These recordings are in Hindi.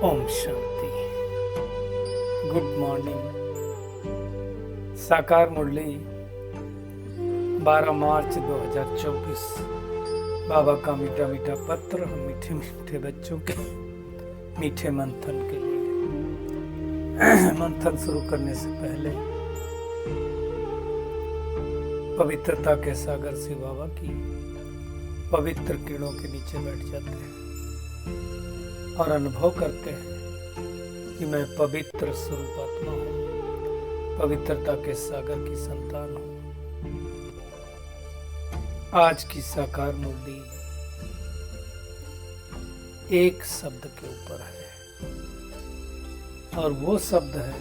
ओम शांति। Good morning. साकार मुरली 12 मार्च 2024। बाबा का मीठा मीठा पत्र हम मीठे मीठे बच्चों के मीठे मंथन के लिए। मंथन शुरू करने से पहले पवित्रता के सागर से बाबा की पवित्र किरणों के नीचे बैठ जाते हैं और अनुभव करते हैं कि मैं पवित्र स्वरूपात्मा हूँ, पवित्रता के सागर की संतान हूँ। आज की साकार मुरली एक शब्द के ऊपर है और वो शब्द है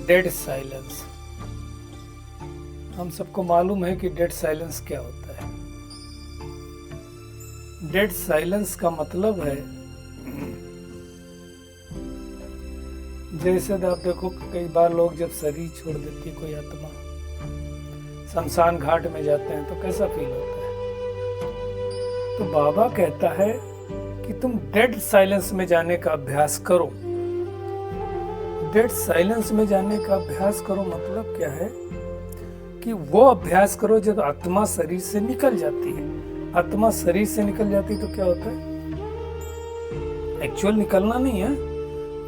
डेड साइलेंस। हम सबको मालूम है कि डेड साइलेंस क्या होता है। डेड साइलेंस का मतलब है, जैसे आप देखो कई बार लोग जब शरीर छोड़ देती है कोई आत्मा, शमशान घाट में जाते हैं तो कैसा फील होता है। तो बाबा कहता है कि तुम डेड साइलेंस में जाने का अभ्यास करो। डेड साइलेंस में जाने का अभ्यास करो मतलब क्या है कि वो अभ्यास करो जब आत्मा शरीर से निकल जाती है। आत्मा शरीर से निकल जाती तो क्या होता है, एक्चुअल निकलना नहीं है,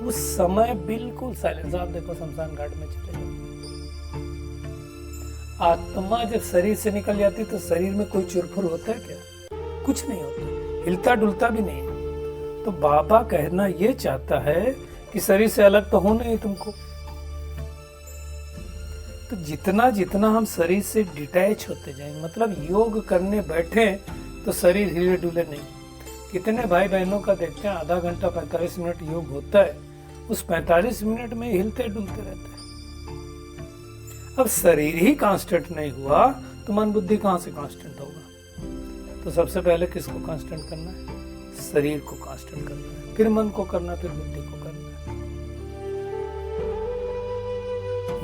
उस समय बिल्कुल साइलेंस। आप देखो शमशान घाट में चले जाओ, आत्मा जब शरीर से निकल जाती तो शरीर में कोई चुरफुर होता है क्या? कुछ नहीं होता, हिलता डुलता भी नहीं है। तो बाबा कहना ये चाहता है कि शरीर से अलग तो होना ही तुमको। तो जितना जितना हम शरीर से डिटैच होते जाएंगे, मतलब योग करने बैठे तो शरीर हिले डुले नहीं। कितने भाई बहनों का देखते हैं आधा घंटा 45 मिनट योग होता है, उस 45 मिनट में हिलते डुलते रहते हैं। अब शरीर ही कांस्टेंट नहीं हुआ तो मन बुद्धि कहां से कांस्टेंट होगा? तो सबसे पहले किसको कांस्टेंट करना है? शरीर को कांस्टेंट करना है, फिर मन को करना, फिर बुद्धि को करना है।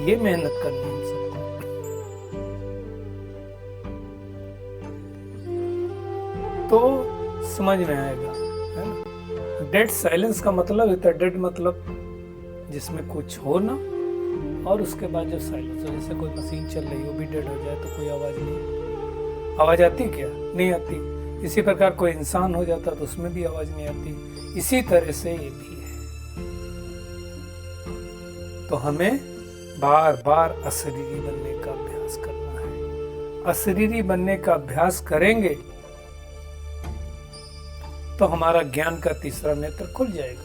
ये मेहनत करनी है हम सबको। तो समझ में आएगा, है ना। डेड साइलेंस का मतलब होता है, डेड मतलब जिसमें कुछ हो ना, और उसके बाद जब साइलेंस हो, जैसे कोई मशीन चल रही हो भी डेड हो जाए तो कोई आवाज नहीं। आवाज आती क्या? नहीं आती। इसी प्रकार कोई इंसान हो जाता तो उसमें भी आवाज नहीं आती। इसी तरह से ये भी है। तो हमें बार बार अशरीरी बनने का अभ्यास करना है। अशरीरी बनने का अभ्यास करेंगे तो हमारा ज्ञान का तीसरा नेत्र खुल जाएगा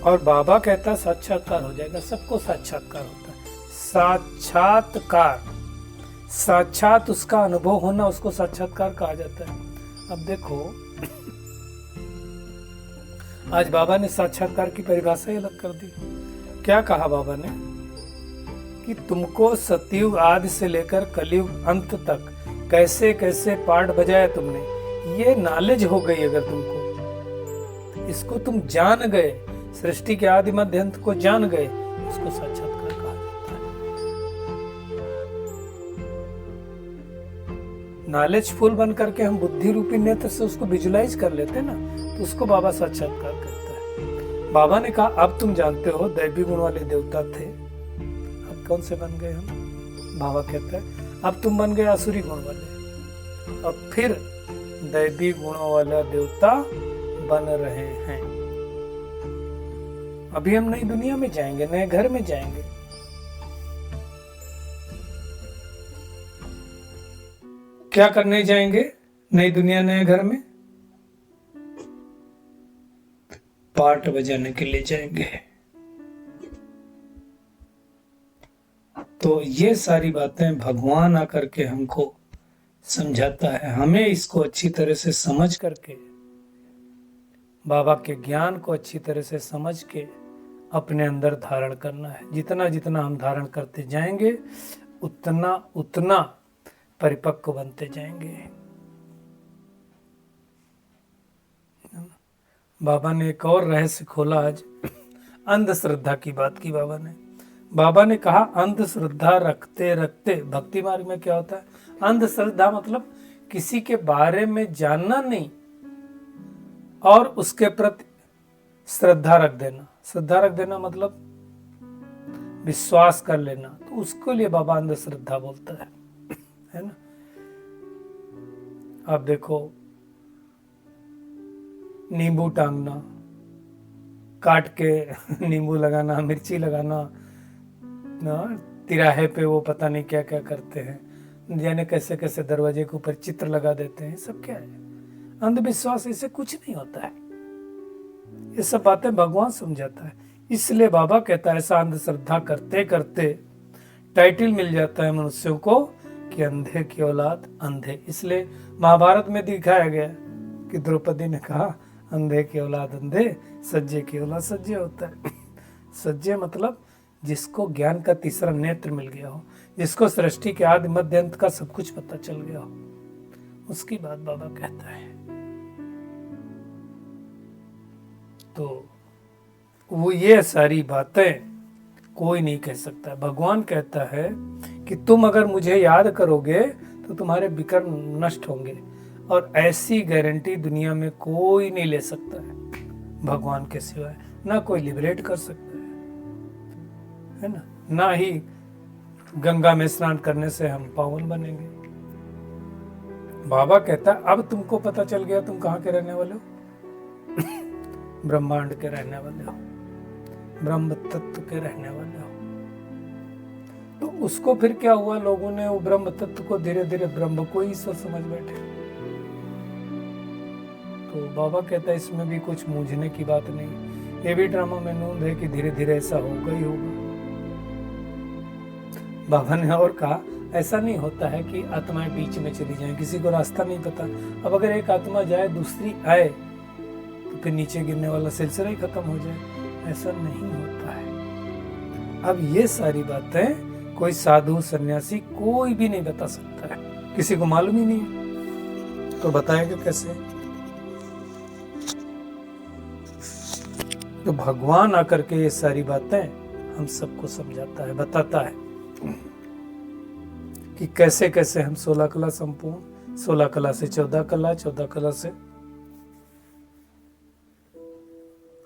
और बाबा कहता साक्षात्कार हो जाएगा। सबको साक्षात्कार होता है। साक्षात्कार, साक्षात उसका अनुभव होना, उसको साक्षात्कार कहा जाता है। अब देखो आज बाबा ने साक्षात्कार की परिभाषा ही अलग कर दी। क्या कहा बाबा ने कि तुमको सतयुग आदि से लेकर कलयुग अंत तक कैसे कैसे पाठ बजाया तुमने, ये नॉलेज हो गई। अगर तुमको इसको तुम जान गए, सृष्टि के आदि मध्य अंत को जान गए, उसको साक्षात्कार कहा जाता है। नॉलेजफुल बन करके हम बुद्धि रूपी नेत्र से उसको विजुलाइज कर लेते ना, तो उसको बाबा साक्षात्कार करता है। बाबा ने कहा अब तुम जानते हो दैवी गुण वाले देवता थे, अब कौन से बन गए हम? बाबा कहता है अब तुम बन गए आसुरी गुण वाले, अब फिर दैवी गुणों वाला देवता बन रहे हैं। अभी हम नई दुनिया में जाएंगे, नए घर में जाएंगे। क्या करने जाएंगे नई दुनिया नए घर में? पाठ बजाने के लिए जाएंगे। तो ये सारी बातें भगवान आकर के हमको समझाता है। हमें इसको अच्छी तरह से समझ करके, बाबा के ज्ञान को अच्छी तरह से समझ के अपने अंदर धारण करना है। जितना जितना हम धारण करते जाएंगे उतना उतना परिपक्व बनते जाएंगे। बाबा ने एक और रहस्य खोला आज, अंधश्रद्धा की बात की बाबा ने कहा अंधश्रद्धा रखते रखते, भक्ति मार्ग में क्या होता है अंधश्रद्धा मतलब किसी के बारे में जानना नहीं, और उसके प्रति श्रद्धा रख देना। श्रद्धा रख देना मतलब विश्वास कर लेना, तो उसको लिए बाबा अंधश्रद्धा बोलता है ना। आप देखो, नींबू टांगना, काट के नींबू लगाना, मिर्ची लगाना ना, तिराहे पे वो पता नहीं क्या क्या करते हैं, जाने कैसे कैसे दरवाजे के ऊपर चित्र लगा देते हैं, सब क्या है? अंधविश्वास। इससे कुछ नहीं होता है, ये सब बातें भगवान समझाता है। इसलिए बाबा कहता है ऐसा अंधश्रद्धा करते करते टाइटल मिल जाता है मनुष्यों को कि अंधे की औलाद अंधे। इसलिए महाभारत में दिखाया गया कि द्रौपदी ने कहा अंधे की औलाद अंधे, सज्जे की औलाद सज्जे होता है। सज्जे मतलब जिसको ज्ञान का तीसरा नेत्र मिल गया हो, जिसको सृष्टि के आदि मध्य अंत का सब कुछ पता चल गया हो, उसकी बात बाबा कहता है। तो वो ये सारी बातें कोई नहीं कह सकता। भगवान कहता है कि तुम अगर मुझे याद करोगे तो तुम्हारे विकर्म नष्ट होंगे, और ऐसी गारंटी दुनिया में कोई नहीं ले सकता है भगवान के सिवाय। ना कोई लिबरेट कर सकता है ना, ना ही गंगा में स्नान करने से हम पावन बनेंगे। बाबा कहता है अब तुमको पता चल गया तुम कहाँ के रहने वाले हो। ब्रह्मांड के रहने वाले हो, ब्रह्म तत्व के रहने वाले हो। तो उसको फिर क्या हुआ, लोगों ने वो ब्रह्म तत्व को धीरे धीरे ब्रह्म को ही ईश्वर समझ बैठे। तो बाबा कहता है इसमें भी कुछ मूझने की बात नहीं, ये भी ड्रामा में नूंद है कि धीरे धीरे ऐसा होगा ही होगा। बाबा ने और कहा ऐसा नहीं होता है कि आत्माएं बीच में चली जाएं, किसी को रास्ता नहीं पता। अब अगर एक आत्मा जाए दूसरी आए तो फिर नीचे गिरने वाला सिलसिला ही खत्म हो जाए, ऐसा नहीं होता है। अब ये सारी बातें कोई साधु सन्यासी कोई भी नहीं बता सकता है, किसी को मालूम ही नहीं है, तो बताएगा कैसे? तो भगवान आकर के ये सारी बातें हम सबको समझाता है, बताता है कि कैसे कैसे हम 16 कला संपूर्ण, 16 कला से 14 कला, 14 कला से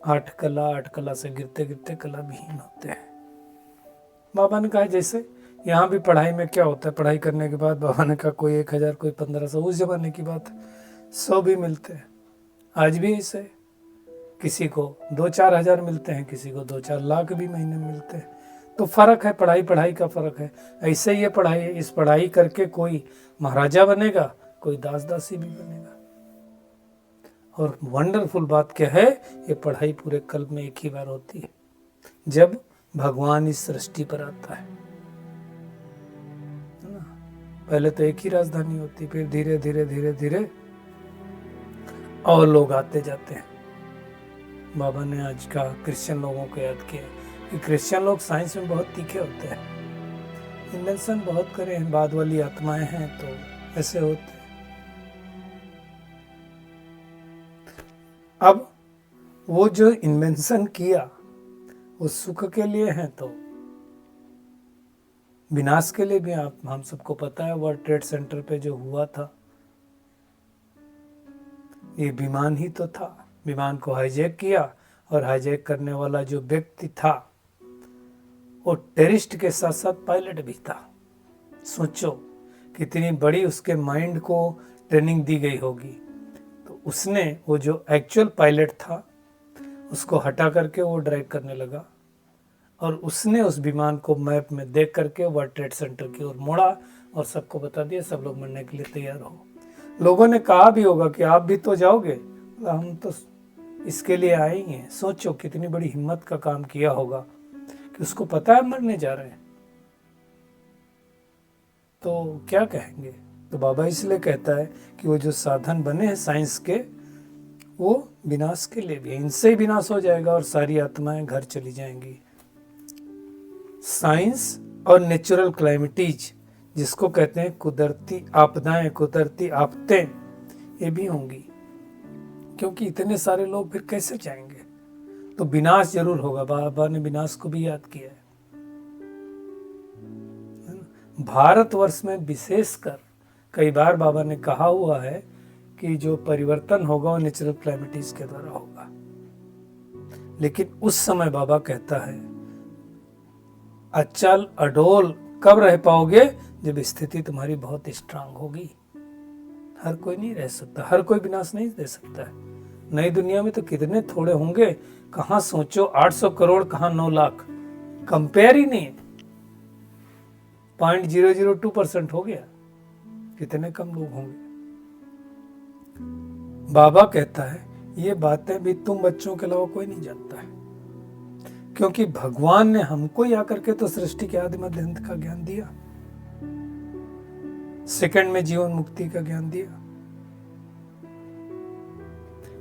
8 कला, 8 कला से गिरते गिरते कला विहीन होते हैं। बाबा ने कहा जैसे यहाँ भी पढ़ाई में क्या होता है, पढ़ाई करने के बाद बाबा ने कहा कोई 1000 कोई 1500, उस जमाने की बात है, 100 भी मिलते हैं। आज भी ऐसे किसी को 2-4 हजार मिलते हैं, किसी को 2-4 लाख भी महीने में मिलते हैं। तो फर्क है, पढ़ाई का फर्क है। ऐसे ही ये पढ़ाई, इस पढ़ाई करके कोई महाराजा बनेगा, कोई दास दासी भी बनेगा। और वंडरफुल बात क्या है, ये पढ़ाई पूरे कल्प में एक ही बार होती है, जब भगवान इस सृष्टि पर आता है ना। पहले तो एक ही राजधानी होती, फिर धीरे धीरे धीरे धीरे और लोग आते जाते हैं। बाबा ने आज का क्रिश्चियन लोगों को याद किया कि क्रिश्चियन लोग साइंस में बहुत तीखे होते हैं, इन्वेंशन बहुत करे हैं, बाद वाली आत्माएं हैं तो ऐसे होते हैं। अब वो जो इन्वेंशन किया वो सुख के लिए है तो विनाश के लिए भी। आप हम सबको पता है वर्ल्ड ट्रेड सेंटर पे जो हुआ था, ये विमान ही तो था। विमान को हाईजैक किया और हाईजैक करने वाला जो व्यक्ति था वो टेररिस्ट के साथ साथ पायलट भी था। सोचो कितनी बड़ी उसके माइंड को ट्रेनिंग दी गई होगी। तो उसने वो जो एक्चुअल पायलट था उसको हटा करके वो ड्राइव करने लगा, और उसने उस विमान को मैप में देख करके वर्ल्ड ट्रेड सेंटर की ओर मोड़ा और सबको बता दिया सब लोग मरने के लिए तैयार हो। लोगों ने कहा भी होगा कि आप भी तो जाओगे, हम तो इसके लिए आए ही हैं। सोचो कितनी बड़ी हिम्मत का काम किया होगा कि उसको पता है मरने जा रहे हैं, तो क्या कहेंगे। तो बाबा इसलिए कहता है कि वो जो साधन बने हैं साइंस के, वो विनाश के लिए भी है। इनसे ही विनाश हो जाएगा और सारी आत्माएं घर चली जाएंगी। साइंस और नेचुरल क्लाइमेटीज, जिसको कहते हैं कुदरती आपदाएं, कुदरती आफतें, ये भी होंगी, क्योंकि इतने सारे लोग फिर कैसे जाएंगे। तो विनाश जरूर होगा। बाबा ने विनाश को भी याद किया है। भारतवर्ष में विशेषकर कई बार बाबा ने कहा हुआ है कि जो परिवर्तन होगा वो नेचुरल क्लाइमेटीज के द्वारा होगा। लेकिन उस समय बाबा कहता है अचल अडोल कब रह पाओगे, जब स्थिति तुम्हारी बहुत स्ट्रांग होगी। हर कोई नहीं रह सकता, हर कोई विनाश नहीं दे सकता है। नई दुनिया में तो कितने थोड़े होंगे, कहां सोचो 800 करोड़, कहां 9 लाख, कंपेयर ही नहीं। 0.002% हो गया, कितने कम लोग होंगे। बाबा कहता है ये बातें भी तुम बच्चों के अलावा कोई नहीं जानता है, क्योंकि भगवान ने हमको ही आकर के तो सृष्टि के आदि मध्य अंत का ज्ञान दिया, सेकंड में जीवन मुक्ति का ज्ञान दिया।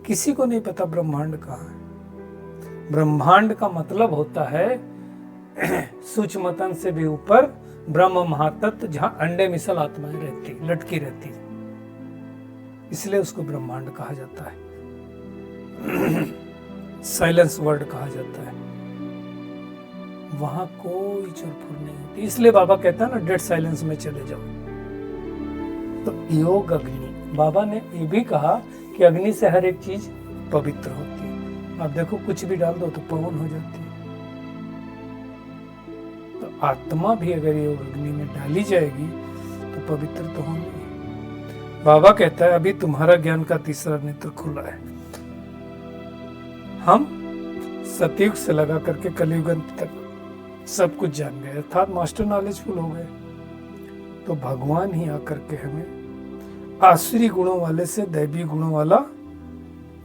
किसी को नहीं पता ब्रह्मांड कहाँ है। ब्रह्मांड का मतलब होता है सूक्ष्मतन से भी ऊपर ब्रह्म महातत्व, जहां अंडे मिसल आत्माएं रहती, लटकी रहती, इसलिए उसको ब्रह्मांड कहा जाता है। साइलेंस वर्ड कहा जाता है। वहां कोई चुरफुर नहीं होती, इसलिए बाबा कहता है ना डेड साइलेंस में चले जाओ। तो योग अग्नि, बाबा ने ये भी कहा कि अग्नि से हर एक चीज पवित्र होती है। आप देखो कुछ भी डाल दो तो पवन हो जाती है। तो आत्मा भी अगर योग अग्नि में डाली जाएगी तो पवित्र तो होंगी। बाबा कहता है अभी तुम्हारा ज्ञान का तीसरा नेत्र खुला है। हम सतयुग से लगा करके कलयुग तक सब कुछ जान गए, अर्थात मास्टर नॉलेजफुल हो गए। तो भगवान ही आकर के हमें आसुरी गुणों वाले से दैवी गुणों वाला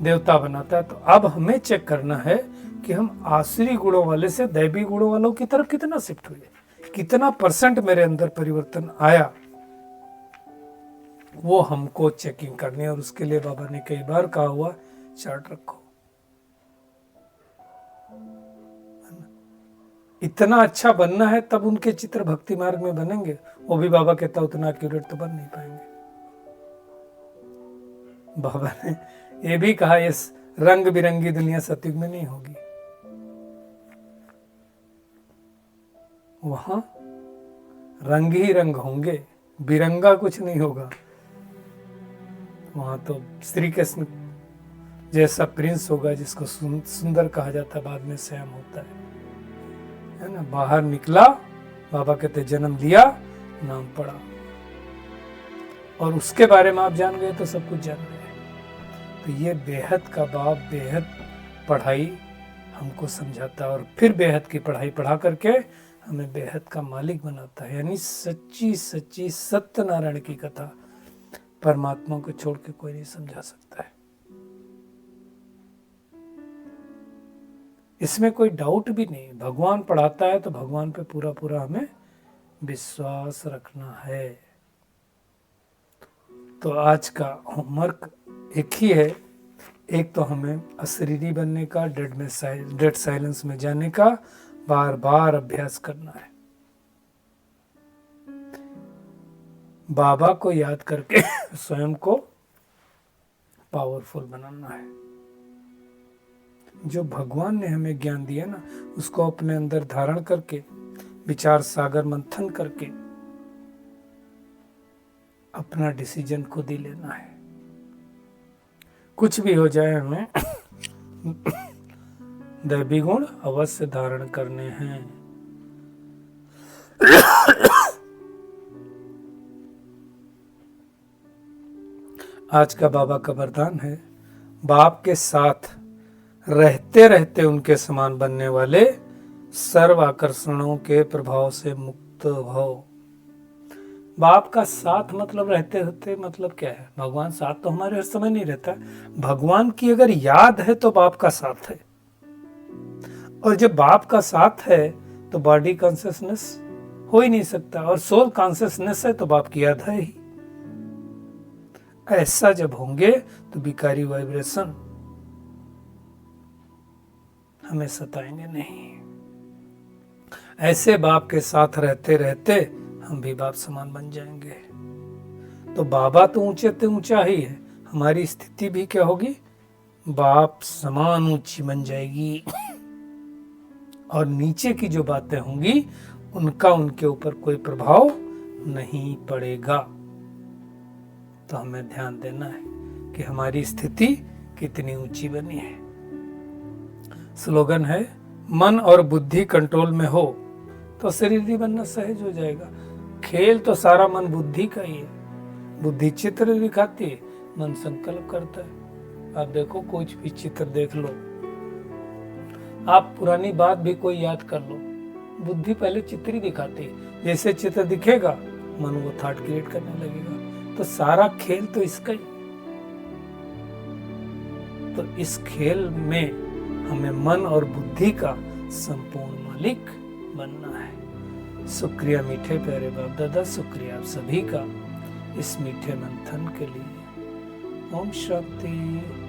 देवता बनाता है। तो अब हमें चेक करना है कि हम आसुरी गुणों वाले से दैवी गुणों वालों की तरफ कितना शिफ्ट हुए, कितना % मेरे अंदर परिवर्तन आया, वो हमको चेकिंग करनी है। और उसके लिए बाबा ने कई बार कहा हुआ चार्ट रखो। इतना अच्छा बनना है तब उनके चित्र भक्ति मार्ग में बनेंगे। वो भी बाबा कहता उतना एक्यूरेट तो बन नहीं पाएंगे। बाबा ने ये भी कहा ये रंग बिरंगी दुनिया सतयुग में नहीं होगी, वहां रंग ही रंग होंगे, बिरंगा कुछ नहीं होगा। वहां तो श्री कृष्ण जैसा प्रिंस होगा जिसको सुंदर कहा जाता है, बाद में श्याम होता है ना। बाहर निकला, बाबा कहते जन्म लिया, नाम पड़ा, और उसके बारे में आप जान गए तो सब कुछ जान गए। तो ये बेहद का बाप बेहद पढ़ाई हमको समझाता है, और फिर बेहद की पढ़ाई पढ़ा करके हमें बेहद का मालिक बनाता है। यानी सच्ची सच्ची सत्यनारायण की कथा परमात्मा को छोड़ के कोई नहीं समझा सकता है। इसमें कोई डाउट भी नहीं। भगवान पढ़ाता है तो भगवान पे पूरा पूरा हमें विश्वास रखना है। तो आज का होमवर्क एक ही है, एक तो हमें अशरीरी बनने का, डेड साइलेंस में जाने का बार बार अभ्यास करना है। बाबा को याद करके स्वयं को पावरफुल बनाना है। जो भगवान ने हमें ज्ञान दिया ना, उसको अपने अंदर धारण करके विचार सागर मंथन करके अपना डिसीजन खुद ही लेना है। कुछ भी हो जाए हमें दैवी गुण अवश्य धारण करने हैं। आज का बाबा का वरदान है, बाप के साथ रहते रहते उनके समान बनने वाले सर्व आकर्षणों के प्रभाव से मुक्त भव। बाप का साथ मतलब रहते रहते मतलब क्या है? भगवान साथ तो हमारे हर समय नहीं रहता। भगवान की अगर याद है तो बाप का साथ है, और जब बाप का साथ है तो बॉडी कॉन्शियसनेस हो ही नहीं सकता, और सोल कॉन्शियसनेस है तो बाप की याद है ही। ऐसा जब होंगे तो विकारी वाइब्रेशन हमें सताएंगे नहीं। ऐसे बाप के साथ रहते रहते हम भी बाप समान बन जाएंगे। तो बाबा तो ऊंचे से ऊंचा ही है, हमारी स्थिति भी क्या होगी? बाप समान ऊंची बन जाएगी। और नीचे की जो बातें होंगी उनका उनके ऊपर कोई प्रभाव नहीं पड़ेगा। तो हमें ध्यान देना है कि हमारी स्थिति कितनी ऊंची बनी है। स्लोगन है, मन और बुद्धि कंट्रोल में हो तो शरीर भी बनना सहज हो जाएगा। खेल तो सारा मन बुद्धि का ही है। बुद्धि चित्र दिखाती है, मन संकल्प करता है। आप देखो, कुछ भी चित्र देख लो, आप पुरानी बात भी कोई याद कर लो, बुद्धि पहले चित्र ही दिखाती है। जैसे चित्र दिखेगा, मन वो थॉट क्रिएट करने लगेगा। तो सारा खेल तो इसका ही। तो इस खेल में हमें मन और बुद्धि का संपूर्ण मालिक बनना है। शुक्रिया मीठे प्यारे बाप दादा, शुक्रिया आप सभी का इस मीठे मंथन के लिए। ओम शांति।